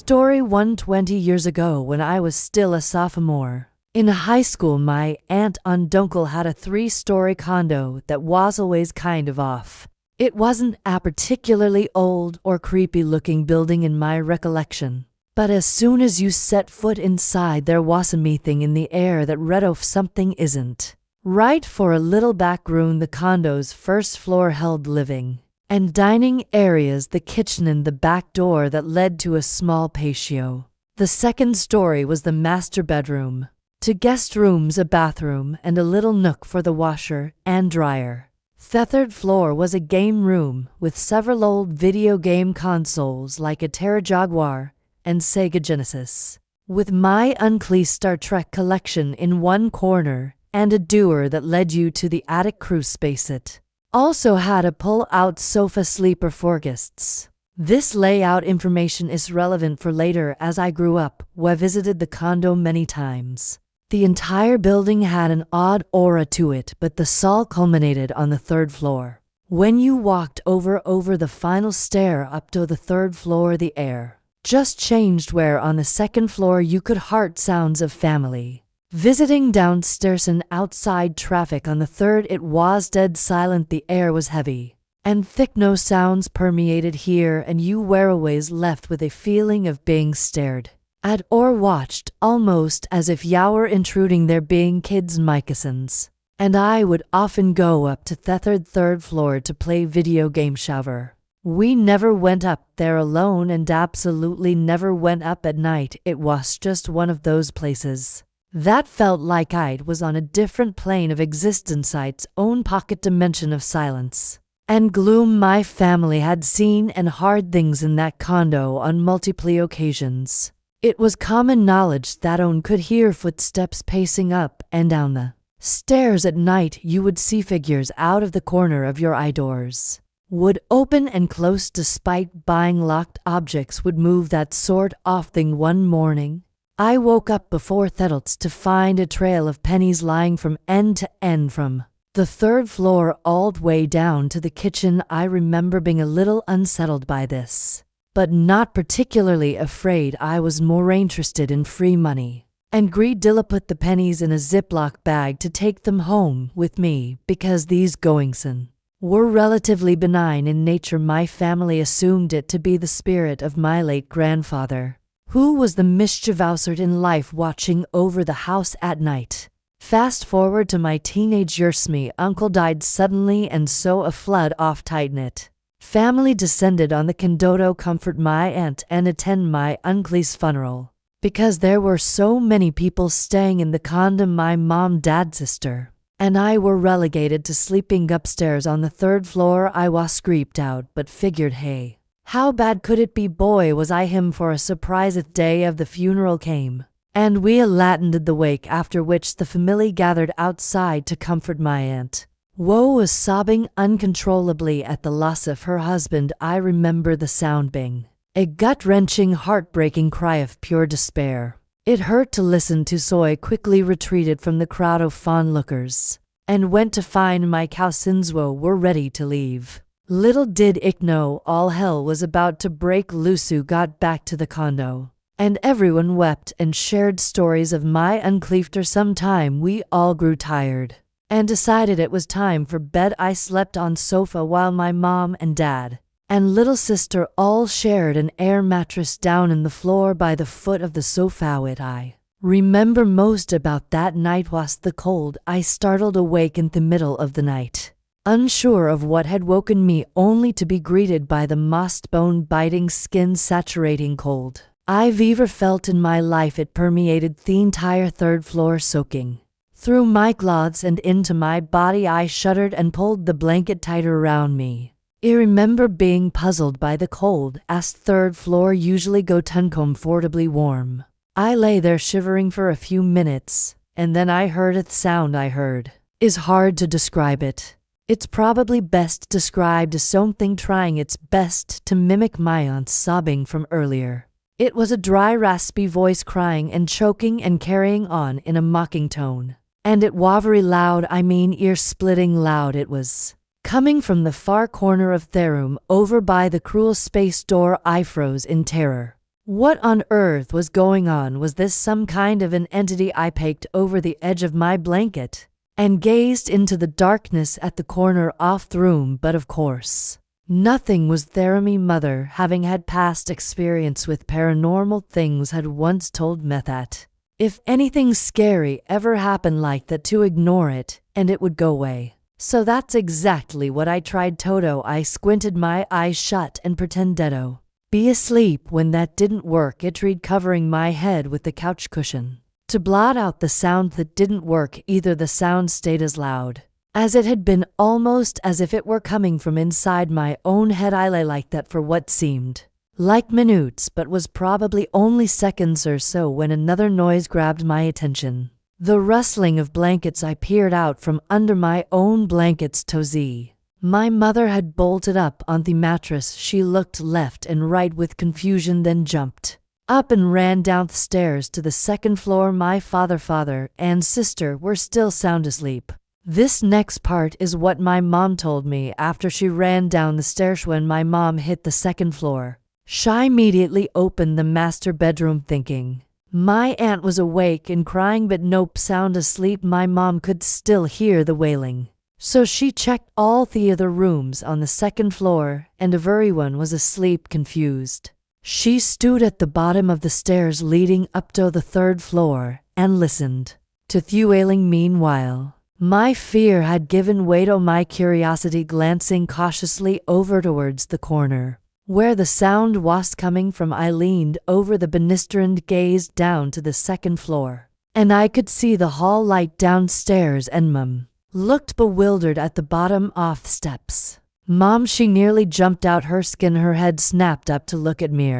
Story 120 years ago when I was still a sophomore. In high school, my aunt and uncle had a 3-story condo that was always kind of off. It wasn't a particularly old or creepy-looking building in my recollection. But as soon as you set foot inside, there was a thing in the air that read off something isn't right. For a little back room, the condo's first floor held living and dining areas, the kitchen and the back door that led to a small patio. The second story was the master bedroom. 2 guest rooms, a bathroom, and a little nook for the washer and dryer. The third floor was a game room with several old video game consoles like Atari Jaguar and Sega Genesis, with my uncle's Star Trek collection in one corner and a door that led you to the attic crew space. It also had a pull-out sofa sleeper for guests. This layout information is relevant for later as I grew up. I visited the condo many times. The entire building had an odd aura to it, but the all culminated on the 3rd floor. When you walked over the final stair up to the 3rd floor, the air just changed, where on the 2nd floor you could hear sounds of family visiting downstairs and outside traffic. On the 3rd it was dead silent. The air was heavy and thick. No sounds permeated here, and you were always left with a feeling of being stared at or watched, almost as if you were intruding there. Being kids, my cousins and I would often go up to the 3rd floor to play video game shower. We never went up there alone and absolutely never went up at night. It was just one of those places that felt like I was on a different plane of existence, its own pocket dimension of silence and gloom. My family had seen and heard things in that condo on multiple occasions. It was common knowledge that one could hear footsteps pacing up and down the stairs at night. You would see figures out of the corner of your eye. Doors would open and close despite being locked. Objects would move, that sort of thing. One morning, I woke up before thoughts to find a trail of pennies lying from end to end from the 3rd floor all the way down to the kitchen. I remember being a little unsettled by this, but not particularly afraid. I was more interested in free money and greed. I put the pennies in a Ziploc bag to take them home with me because these goings were relatively benign in nature. My family assumed it to be the spirit of my late grandfather, who was the mischievous in life, watching over the house at night. Fast forward to my teenage years. My uncle died suddenly, and so a flood of tight-knit family descended on the condo to comfort my aunt and attend my uncle's funeral. Because there were so many people staying in the condo, my mom, dad, sister, and I were relegated to sleeping upstairs on the 3rd floor. I was creeped out, but figured, hey, how bad could it be? Boy, was I him for a surprise. The day of the funeral came, and we attended the wake, after which the family gathered outside to comfort my aunt. Woe was sobbing uncontrollably at the loss of her husband. I remember the sound being a gut-wrenching, heartbreaking cry of pure despair. It hurt to listen to, so I quickly retreated from the crowd of onlookers and went to find my cousins who were ready to leave. Little did I know all hell was about to break loose. Who got back to the condo, and everyone wept and shared stories of my uncle. After some time, we all grew tired and decided it was time for bed. I slept on sofa while my mom and dad and little sister all shared an air mattress down in the floor by the foot of the sofa. What I remember most about that night was the cold. I startled awake in the middle of the night, unsure of what had woken me, only to be greeted by the most bone-biting, skin-saturating cold I've ever felt in my life. It permeated the entire 3rd floor, soaking through my clothes and into my body. I shuddered and pulled the blanket tighter around me. I remember being puzzled by the cold, as 3rd floor usually got uncomfortably warm. I lay there shivering for a few minutes, and then I heard a sound. I heard is hard to describe it. It's probably best described as something trying its best to mimic my aunt's sobbing from earlier. It was a dry, raspy voice crying and choking and carrying on in a mocking tone. And it was very loud, ear-splitting loud. It was coming from the far corner of the room, over by the cruel space door. I froze in terror. What on earth was going on? Was this some kind of an entity? I peeked over the edge of my blanket and gazed into the darkness at the corner of the room, but of course, nothing was there. My mother, having had past experience with paranormal things, had once told me that if anything scary ever happened like that, to ignore it and it would go away. So that's exactly what I tried. Toto, I squinted my eyes shut and pretended be asleep. When that didn't work, I tried covering my head with the couch cushion to blot out the sound. That didn't work either. The sound stayed as loud as it had been, almost as if it were coming from inside my own head. I lay like that for what seemed like minutes, but was probably only seconds or so, when another noise grabbed my attention. The rustling of blankets. I peered out from under my own blankets. Tozy, my mother, had bolted up on the mattress. She looked left and right with confusion, then jumped up and ran down the stairs to the second floor. My father and sister were still sound asleep. This next part is what my mom told me after she ran down the stairs. When my mom hit the second floor, she immediately opened the master bedroom, thinking my aunt was awake and crying, but nope, sound asleep. My mom could still hear the wailing, so she checked all the other rooms on the second floor, and everyone was asleep. Confused, she stood at the bottom of the stairs leading up to the third floor and listened to the wailing. Meanwhile, my fear had given way to my curiosity. Glancing cautiously over towards the corner where the sound was coming from, I leaned over the banister and gazed down to the second floor, and I could see the hall light downstairs, and Mum looked bewildered at the bottom of the steps. Mom, she nearly jumped out her skin. Her head snapped up to look at me.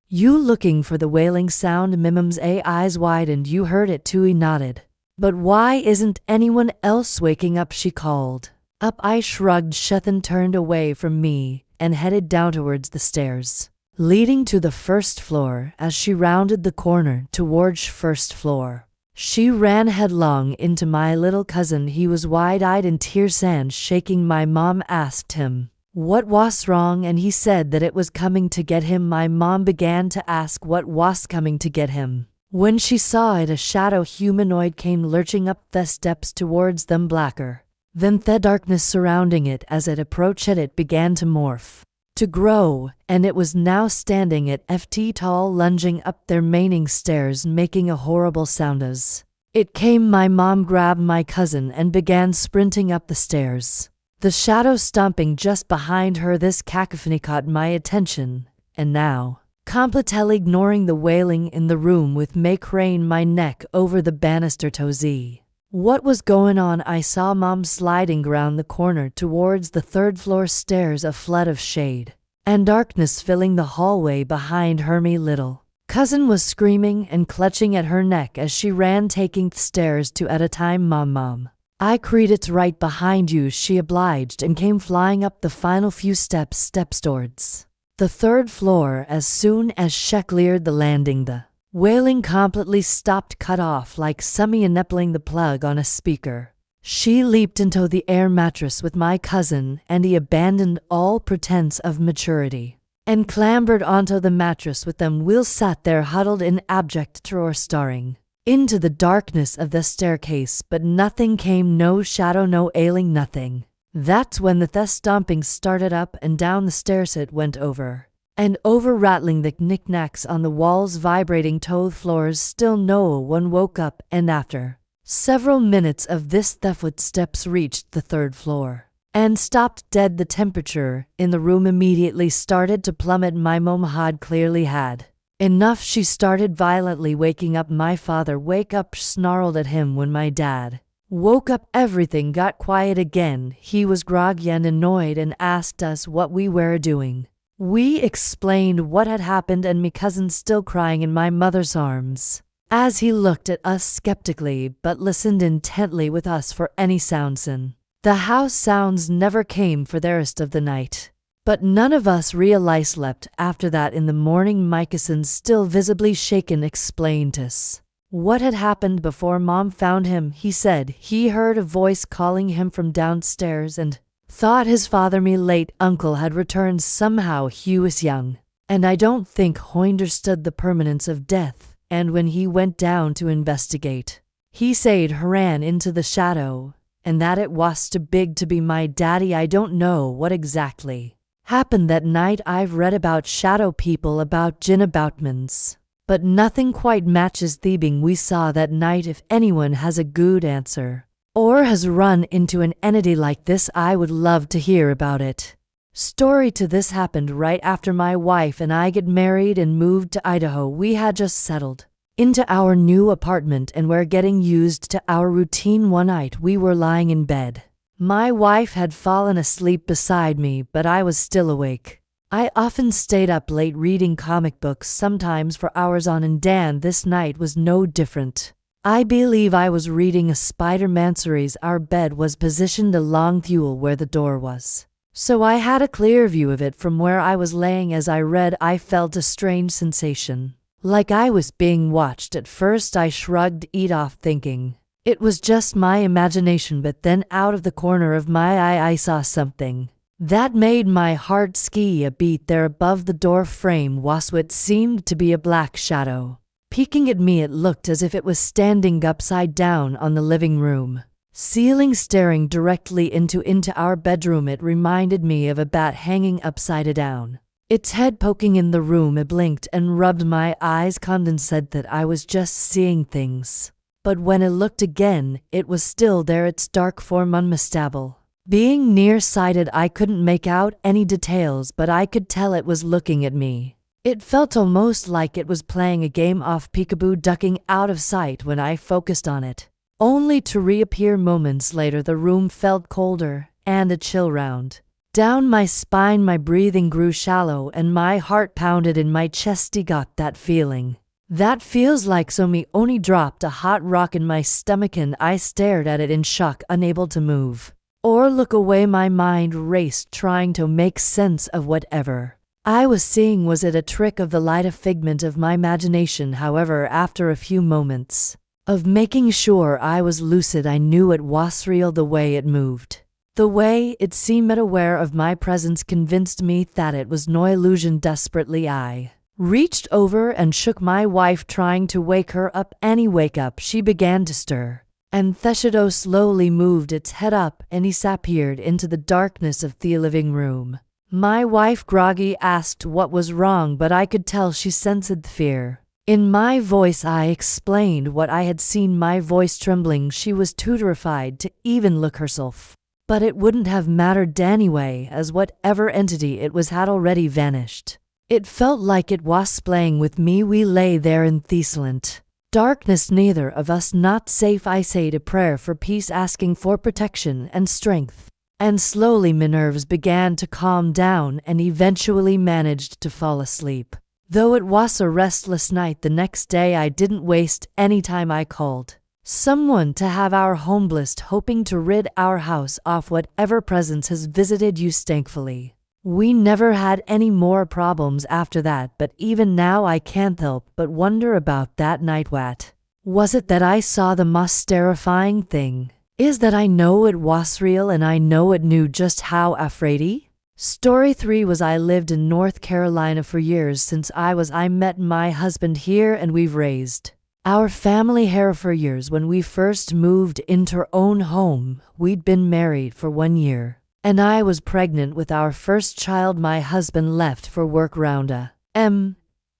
You looking for the wailing sound? Mim's eyes widened. You heard it too, he nodded. But why isn't anyone else waking up? She called. Up, I shrugged. Shethan turned away from me and headed down towards the stairs leading to the first floor. As she rounded the corner towards first floor, she ran headlong into my little cousin. He was wide-eyed and tears and shaking. My mom asked him what was wrong, and he said that it was coming to get him. My mom began to ask what was coming to get him. When she saw it, a shadow humanoid came lurching up the steps towards them, blacker than the darkness surrounding it. As it approached it began to morph, to grow, and it was now standing at feet tall, lunging up their remaining stairs, making a horrible sound as it came. My mom grabbed my cousin and began sprinting up the stairs, the shadow stomping just behind her. This cacophony caught my attention, and now, completely ignoring the wailing in the room, with me crane my neck over the banister. Tozy, what was going on? I saw Mom sliding around the corner towards the third floor stairs, a flood of shade and darkness filling the hallway behind her. My little cousin was screaming and clutching at her neck as she ran, taking the stairs two at a time. Mom, I cried. It's right behind you, she obliged, and came flying up the final few steps towards the third floor. As soon as she cleared the landing, the wailing completely stopped, cut off like someone nippling the plug on a speaker. She leaped into the air mattress with my cousin, and he abandoned all pretense of maturity and clambered onto the mattress with them. We sat there huddled in abject terror, staring into the darkness of the staircase, but nothing came. No shadow, no ailing, nothing. That's when the stomping started. Up and down the stairs it went, over and over, rattling the knickknacks on the walls, vibrating toe floors. Still no one woke up, and after several minutes of this, the footsteps reached the third floor and stopped dead. The temperature in the room immediately started to plummet. My mom had clearly had enough. She started violently waking up my father. Wake up, snarled at him. When my dad woke up, everything got quiet again. He was groggy and annoyed and asked us what we were doing. We explained what had happened, and my cousin still crying in my mother's arms, as he looked at us skeptically but listened intently with us for any sounds. In the house, sounds never came for the rest of the night, but none of us really slept after that. In the morning, my cousin, still visibly shaken, explained to us what had happened before Mom found him. He said he heard a voice calling him from downstairs and thought his father, my late uncle, had returned somehow. He was young and I don't think he understood the permanence of death, and when he went down to investigate, he said he ran into the shadow, and that it was too big to be my daddy. I don't know what exactly happened that night. I've read about shadow people, about jinn aboutments, but nothing quite matches the being we saw that night. If anyone has a good answer, or has run into an entity like this, I would love to hear about it. Story to this happened right after my wife and I got married and moved to Idaho. We had just settled into our new apartment and were getting used to our routine. One night we were lying in bed. My wife had fallen asleep beside me, but I was still awake. I often stayed up late reading comic books, sometimes for hours on end, and this night was no different. I believe I was reading a Spider-Man series. Our bed was positioned along the wall where the door was, so I had a clear view of it from where I was laying. As I read, I felt a strange sensation, like I was being watched. At first I shrugged it off, thinking it was just my imagination, but then out of the corner of my eye I saw something that made my heart ski a beat. There above the door frame was what seemed to be a black shadow peeking at me. It looked as if it was standing upside down on the living room ceiling, staring directly into our bedroom. It reminded me of a bat hanging upside down, its head poking in the room. I blinked and rubbed my eyes, and said that I was just seeing things. But when I looked again, it was still there, its dark form unmistakable. Being nearsighted, I couldn't make out any details, but I could tell it was looking at me. It felt almost like it was playing a game of peekaboo, ducking out of sight when I focused on it, only to reappear moments later. The room felt colder, and a chill round down my spine. My breathing grew shallow, and my heart pounded in my chest. I got that feeling that feels like so me. Only dropped a hot rock in my stomach, and I stared at it in shock, unable to move or look away. My mind raced, trying to make sense of whatever I was seeing. Was it a trick of the light, a figment of my imagination? However, after a few moments of making sure I was lucid, I knew it was real. The way it moved, the way it seemed aware of my presence, convinced me that it was no illusion. Desperately, I reached over and shook my wife, trying to wake her up. Annie, wake up. She began to stir, and the shadow slowly moved its head up and disappeared into the darkness of the living room. My wife, groggy, asked what was wrong, but I could tell she sensed fear in my voice. I explained what I had seen, my voice trembling. She was too terrified to even look herself, but it wouldn't have mattered anyway, as whatever entity it was had already vanished. It felt like it was playing with me. We lay there in the silent darkness, neither of us not safe. I said a prayer for peace, asking for protection and strength, and slowly my nerves began to calm down and eventually managed to fall asleep. Though it was a restless night the next day, I didn't waste any time. I called someone to have our home blessed, hoping to rid our house of whatever presence has visited you. Thankfully, we never had any more problems after that, but even now I can't help but wonder about that night. What was it that I saw? The most terrifying thing is that I know it was real, and I know it knew just how afraid. Story 3 was I lived in North Carolina for years. Since I met my husband here, and we've raised our family here for years. When we first moved into our own home, we'd been married for 1 year, and I was pregnant with our first child. My husband left for work round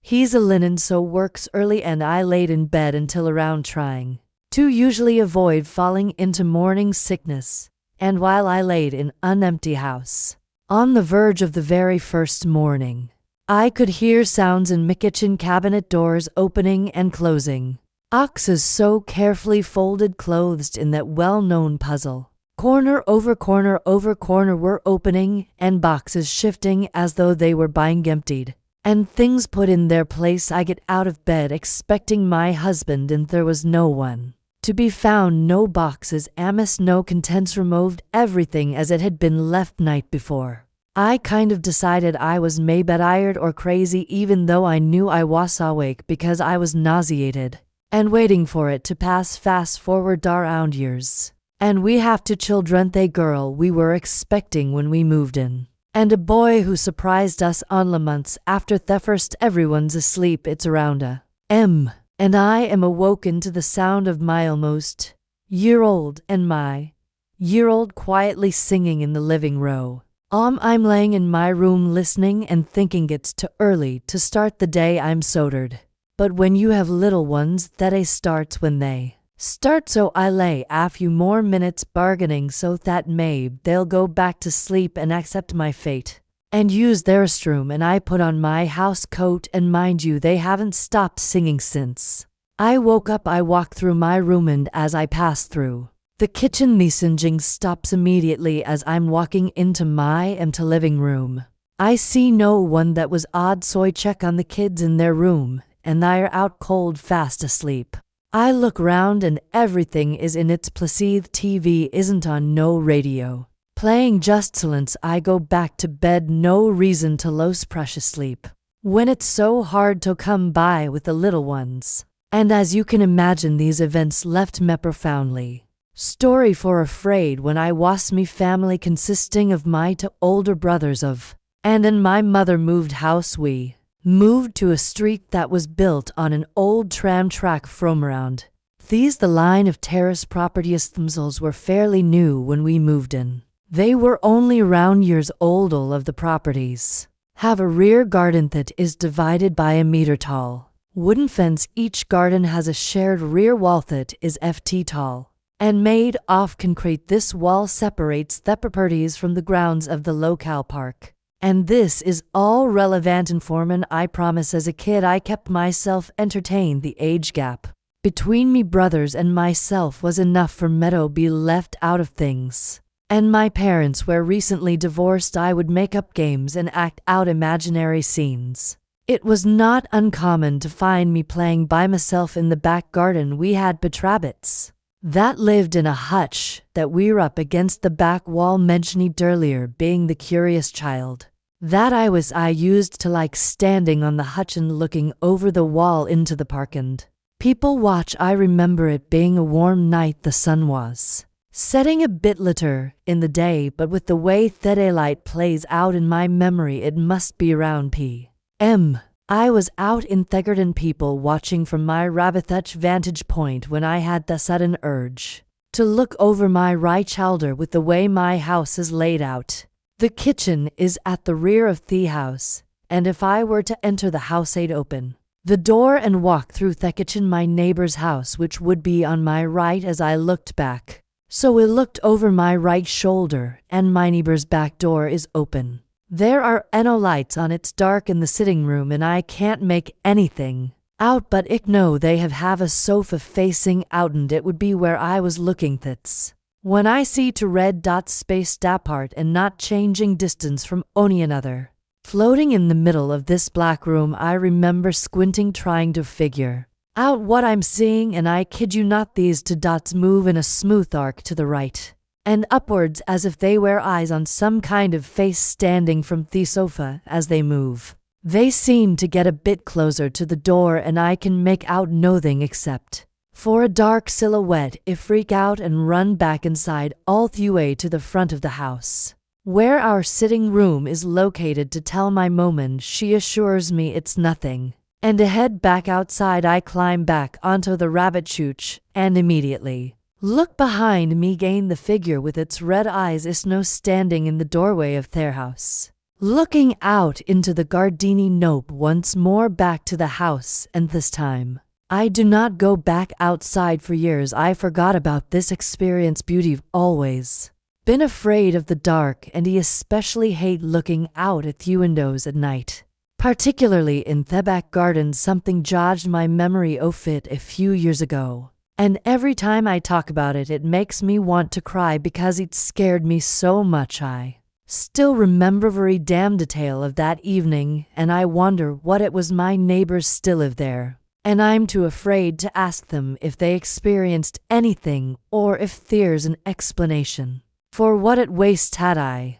he's a linen, so works early, and I laid in bed until around, trying to usually avoid falling into morning sickness. And while I laid in an empty house, on the verge of the very first morning, I could hear sounds in my kitchen cabinet, doors opening and closing, boxes so carefully folded, clothed in that well-known puzzle. Corner over corner over corner were opening, and boxes shifting as though they were being emptied, and things put in their place. I get out of bed expecting my husband, and there was no one to be found. No boxes, no contents, removed everything as it had been left night before. I kind of decided I was maybe tired or crazy, even though I knew I was awake because I was nauseated and waiting for it to pass. Fast forward around years, and we have 2 children. The girl we were expecting when we moved in and a boy who surprised us on the months after the first everyone's asleep it's around a.m. and I am awoken to the sound of my almost year-old and my year-old quietly singing in the living room. I'm laying in my room listening and thinking it's too early to start the day. I'm sobered. But when you have little ones, that day starts when they start, so I lay a few more minutes bargaining so that maybe they'll go back to sleep and accept my fate and use their restroom, and I put on my house coat, and mind you, they haven't stopped singing since I woke up. I walk through my room, and as I pass through the kitchen, the singing stops immediately as I'm walking into my empty living room. I see no one. That was odd, so I check on the kids in their room, and they're out cold fast asleep. I look round and everything is in its place. The TV isn't on, no radio playing, just silence. I go back to bed, no reason to lose precious sleep when it's so hard to come by with the little ones. And as you can imagine, these events left me profoundly story for afraid when I was me family consisting of my two older brothers and then my mother moved house. We moved to a street that was built on an old tram track from around these. The line of terrace properties themselves were fairly new when we moved in. They were only around years old. All of the properties have a rear garden that is divided by a meter tall wooden fence. Each garden has a shared rear wall that is ft tall and made of concrete. This wall separates the properties from the grounds of the local park. And this is all relevant information. I promise as a kid I kept myself entertained. The age gap between me brothers and myself was enough for me to be left out of things. And my parents were recently divorced. I would make up games and act out imaginary scenes. It was not uncommon to find me playing by myself in the back garden. We had rabbits that lived in a hutch that we were up against the back wall. Mentioned earlier, being the curious child that I used to like standing on the hutch and looking over the wall into the park and people watch. I remember it being a warm night. The sun was setting a bit later in the day, but with the way that daylight plays out in my memory, it must be around p.m. I was out in the garden, people watching from my rabbit hutch vantage point, when I had the sudden urge to look over my right shoulder. With the way my house is laid out, the kitchen is at the rear of the house, and if I were to enter the house, I'd open the door and walk through the kitchen, my neighbor's house, which would be on my right as I looked back. So I looked over my right shoulder, and my neighbor's back door is open. There are no lights on. It's dark in the sitting room and I can't make anything out, but I know they have a sofa facing out, and it would be where I was looking. That's when I see two red dots spaced apart and not changing distance from only another floating in the middle of this black room. I remember squinting, trying to figure out what I'm seeing, and I kid you not, these two dots move in a smooth arc to the right and upwards as if they were eyes on some kind of face standing from the sofa. As they move, they seem to get a bit closer to the door, and I can make out nothing except for a dark silhouette. I freak out and run back inside, all the way to the front of the house where our sitting room is located, to tell my mom. She assures me it's nothing, and to head back outside. I climb back onto the rabbit chute and immediately look behind me. Gain the figure with its red eyes is no standing in the doorway of their house, looking out into the gardini. Nope, once more back to the house, and this time I do not go back outside for years. I forgot about this experience. Beauty always been afraid of the dark, and I especially hate looking out at the windows at night, particularly in the back garden. Something jogged my memory of it a few years ago, and every time I talk about it, it makes me want to cry because it scared me so much. I still remember every damn detail of that evening, and I wonder what it was. My neighbors still live there, and I'm too afraid to ask them if they experienced anything or if there's an explanation for what it waste had I.